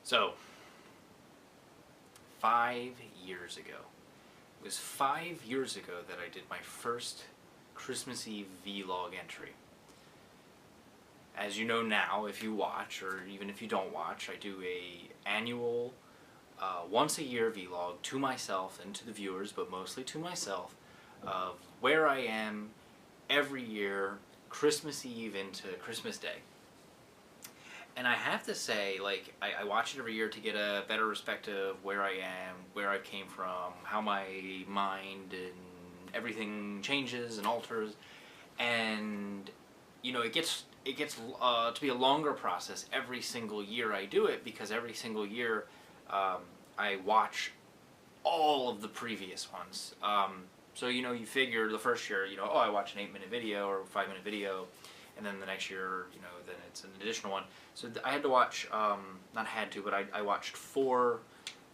So, 5 years ago. It was 5 years ago that I did my first Christmas Eve vlog entry. As you know now, if you watch, or even if you don't watch, I do a annual, once a year vlog to myself and to the viewers, but mostly to myself, of where I am every year, Christmas Eve into Christmas Day. And I have to say, like, I watch it every year to get a better perspective of where I am, where I came from, how my mind and everything changes and alters. And, you know, it gets to be a longer process every single year I do it, because every single year I watch all of the previous ones. So, you know, you figure the first year, you know, oh, I watch an 8-minute video or a 5-minute video. And then the next year, you know, then it's an additional one. So I had to watch, not had to, but I watched 4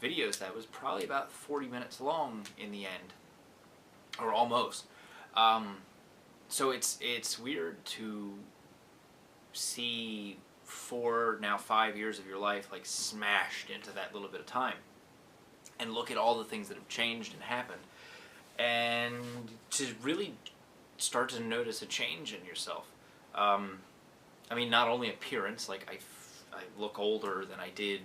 videos that was probably about 40 minutes long in the end, or almost. So it's weird to see 4, now 5 years of your life like smashed into that little bit of time, and look at all the things that have changed and happened, and to really start to notice a change in yourself. I mean, not only appearance, like I look older than I did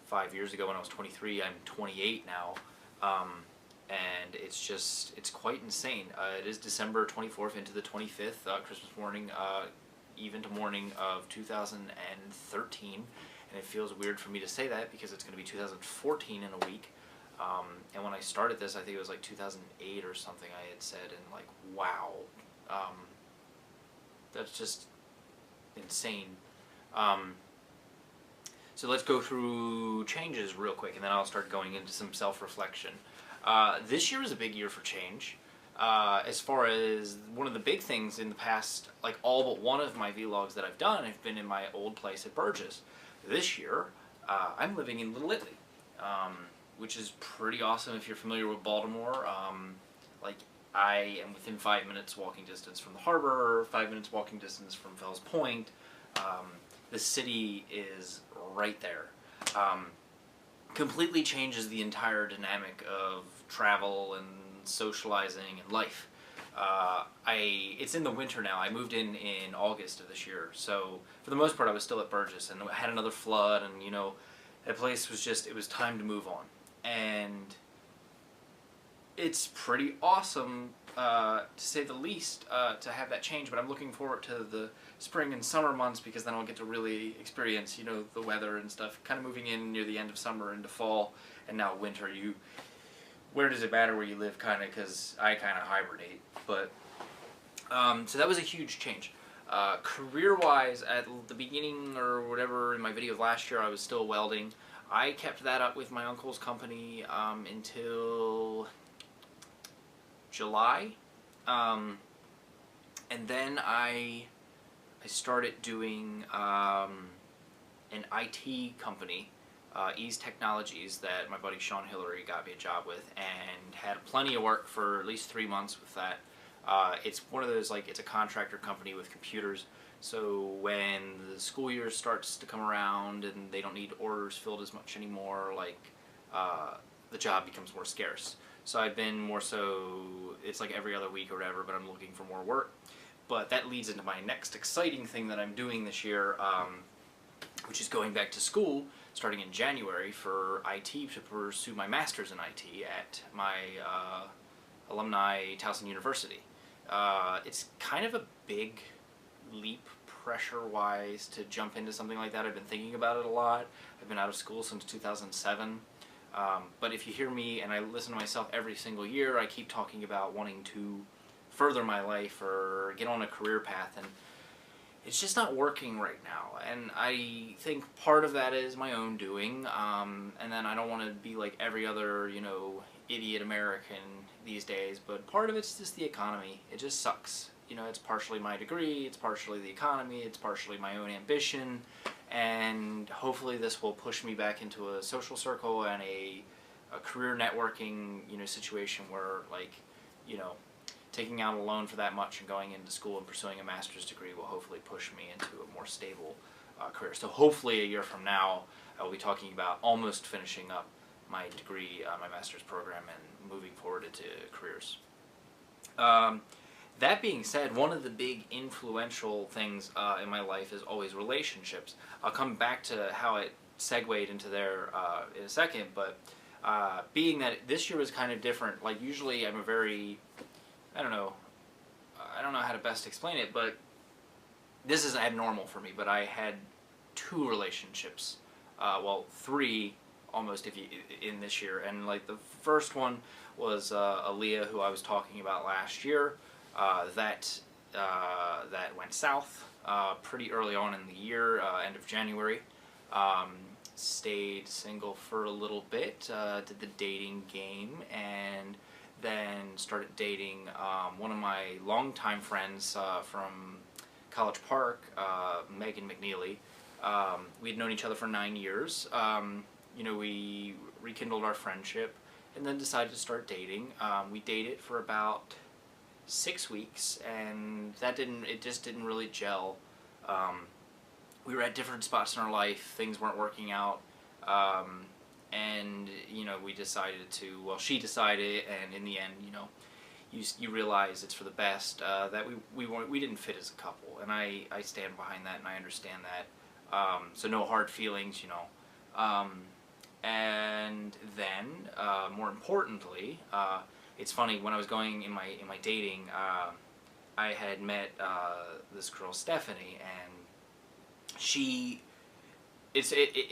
5 years ago when I was 23. I'm 28 now, and it's quite insane. It is December 24th into the 25th, Christmas morning, even to morning of 2013, and it feels weird for me to say that because it's going to be 2014 in a week. And when I started this, I think it was like 2008 or something I had said, and like, wow. That's just insane. So let's go through changes real quick, and then I'll start going into some self-reflection. This year is a big year for change. As far as one of the big things in the past, like all but one of my vlogs that I've done have been in my old place at Burgess. This year, I'm living in Little Italy, which is pretty awesome if you're familiar with Baltimore. Like, I am within 5 minutes walking distance from the harbor, 5 minutes walking distance from Fells Point. The city is right there. Completely changes the entire dynamic of travel and socializing and life. It's in the winter now. I moved in August of this year, so for the most part I was still at Burgess, and I had another flood, and you know, that place was just, it was time to move on. And it's pretty awesome, to say the least, to have that change, but I'm looking forward to the spring and summer months, because then I'll get to really experience, you know, the weather and stuff. Kind of moving in near the end of summer into fall, and now winter, where does it matter where you live, kind of, because I kind of hibernate. But, so that was a huge change. Career-wise, at the beginning or whatever in my video of last year, I was still welding. I kept that up with my uncle's company until July, and then I started doing an IT company, Ease Technologies, that my buddy Sean Hillary got me a job with, and had plenty of work for at least 3 months with that. It's one of those, like, it's a contractor company with computers, so when the school year starts to come around and they don't need orders filled as much anymore, like, the job becomes more scarce. So I've been more so, it's like every other week or whatever, but I'm looking for more work. But that leads into my next exciting thing that I'm doing this year, which is going back to school, starting in January, for IT, to pursue my master's in IT at my alumni Towson University. It's kind of a big leap pressure-wise to jump into something like that. I've been thinking about it a lot. I've been out of school since 2007. But if you hear me, and I listen to myself every single year, I keep talking about wanting to further my life or get on a career path, and it's just not working right now. And I think part of that is my own doing, and then I don't want to be like every other, you know, idiot American these days, but part of it's just the economy. It just sucks. You know, it's partially my degree, it's partially the economy, it's partially my own ambition, and hopefully this will push me back into a social circle and a career networking, you know, situation where, like, you know, taking out a loan for that much and going into school and pursuing a master's degree will hopefully push me into a more stable career. So hopefully a year from now I will be talking about almost finishing up my degree, my master's program, and moving forward into careers. That being said, one of the big influential things in my life is always relationships. I'll come back to how it segued into there in a second, but being that this year was kind of different, like usually I'm a very, I don't know how to best explain it, but this is abnormal for me, but I had 2 relationships, well, 3 almost if you in this year, and like the first one was Aaliyah, who I was talking about last year. That went south pretty early on in the year, end of January. Stayed single for a little bit, did the dating game, and then started dating one of my longtime friends from College Park, Megan McNeely. We had known each other for 9 years. We rekindled our friendship and then decided to start dating. We dated for about 6 weeks, and it just didn't really gel. We were at different spots in our life, things weren't working out, and we decided to, well, she decided, and in the end, you realize it's for the best, that we didn't fit as a couple, and I stand behind that, and I understand that, so no hard feelings, and then, more importantly, it's funny, when I was going in my dating, I had met this girl Stephanie, and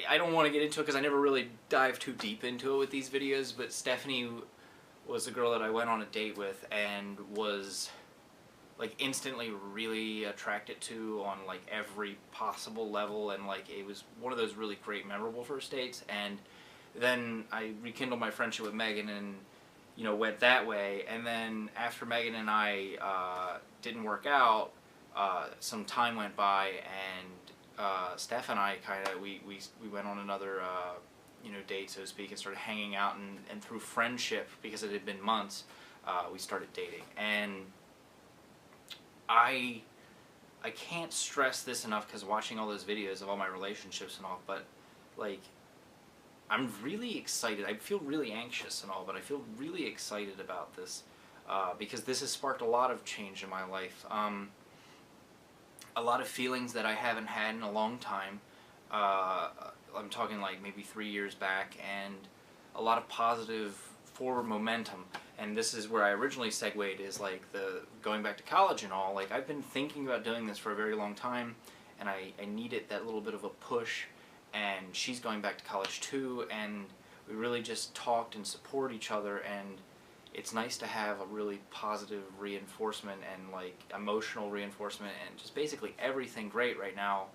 I don't want to get into it because I never really dive too deep into it with these videos, but Stephanie was the girl that I went on a date with and was like instantly really attracted to on like every possible level, and like it was one of those really great memorable first dates. And then I rekindled my friendship with Megan and went that way, and then after Megan and I didn't work out, some time went by, and Steph and I we went on another date, so to speak, and started hanging out, and through friendship, because it had been months, we started dating. And I can't stress this enough, because watching all those videos of all my relationships and all, but like I'm really excited. I feel really anxious and all, but I feel really excited about this because this has sparked a lot of change in my life. A lot of feelings that I haven't had in a long time. I'm talking like maybe 3 years back, and a lot of positive forward momentum. And this is where I originally segued, is like the going back to college and all. Like I've been thinking about doing this for a very long time, and I needed that little bit of a push. And she's going back to college too, and we really just talked and support each other, and it's nice to have a really positive reinforcement and like emotional reinforcement and just basically everything great right now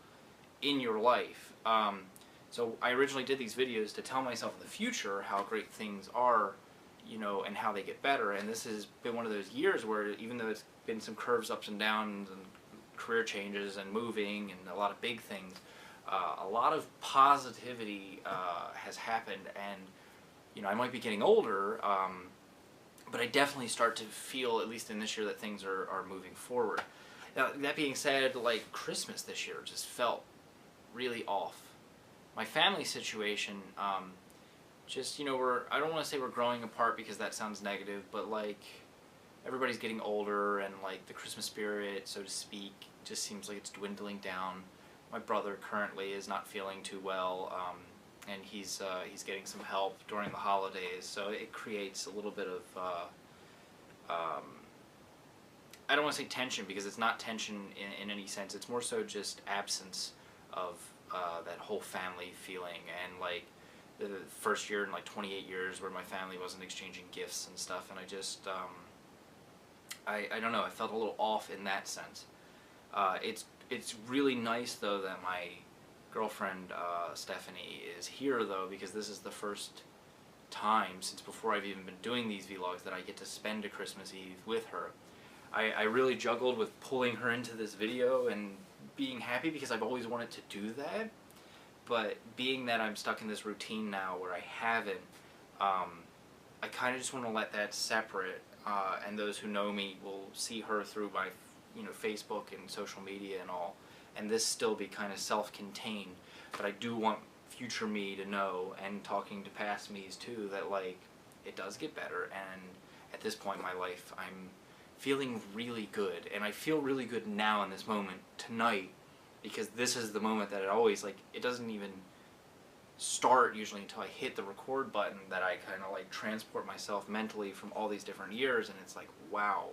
in your life. So I originally did these videos to tell myself in the future how great things are, and how they get better, and this has been one of those years where, even though it's been some curves, ups and downs, and career changes and moving and a lot of big things, a lot of positivity has happened, and I might be getting older, but I definitely start to feel, at least in this year, that things are moving forward. Now, that being said, like Christmas this year just felt really off. My family situation, I don't want to say we're growing apart because that sounds negative, but like everybody's getting older, and like the Christmas spirit, so to speak, just seems like it's dwindling down. My brother currently is not feeling too well, and he's getting some help during the holidays, so it creates a little bit of I don't want to say tension, because it's not tension in any sense. It's more so just absence of that whole family feeling, and like the first year in like 28 years where my family wasn't exchanging gifts and stuff, and I just I don't know, I felt a little off in that sense. It's really nice though that my girlfriend Stephanie is here though, because this is the first time since before I've even been doing these vlogs that I get to spend a Christmas Eve with her. I really juggled with pulling her into this video and being happy because I've always wanted to do that, but being that I'm stuck in this routine now where I haven't, I kind of just want to let that separate, and those who know me will see her through my Facebook and social media and all, and this still be kind of self-contained, but I do want future me to know, and talking to past me's too, that like it does get better. And at this point in my life, I'm feeling really good, and I feel really good now in this moment tonight, because this is the moment that it always, like, it doesn't even start usually until I hit the record button, that I kind of like transport myself mentally from all these different years, and it's like, wow,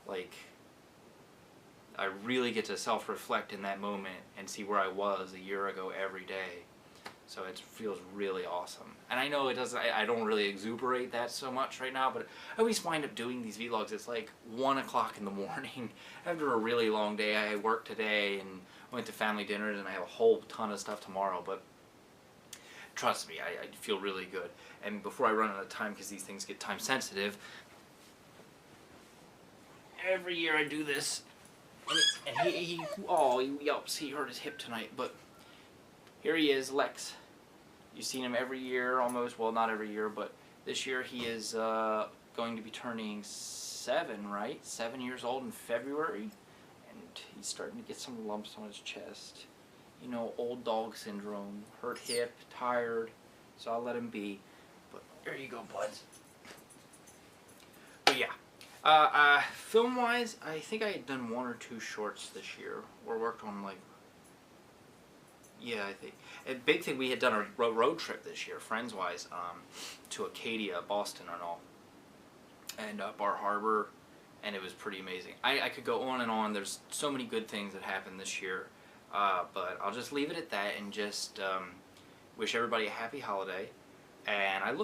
like I really get to self-reflect in that moment and see where I was a year ago every day. So it feels really awesome. And I know it doesn't, I don't really exuberate that so much right now, but I always wind up doing these vlogs. It's like 1 o'clock in the morning after a really long day. I worked today and went to family dinners, and I have a whole ton of stuff tomorrow, but trust me, I feel really good. And before I run out of time, because these things get time sensitive, every year I do this, and he yelps, he hurt his hip tonight, but here he is, Lex. You've seen him every year, almost. Well, not every year, but this year he is going to be turning 7, right? 7 years old in February, and he's starting to get some lumps on his chest. You know, old dog syndrome, hurt hip, tired, so I'll let him be. But there you go, buds. But yeah, film-wise, I think I had done 1 or 2 shorts this year, or worked on like. Yeah, I think a big thing, we had done a road trip this year, friends-wise, to Acadia, Boston, and all, and Bar Harbor, and it was pretty amazing. I could go on and on. There's so many good things that happened this year, but I'll just leave it at that, and just wish everybody a happy holiday. And I look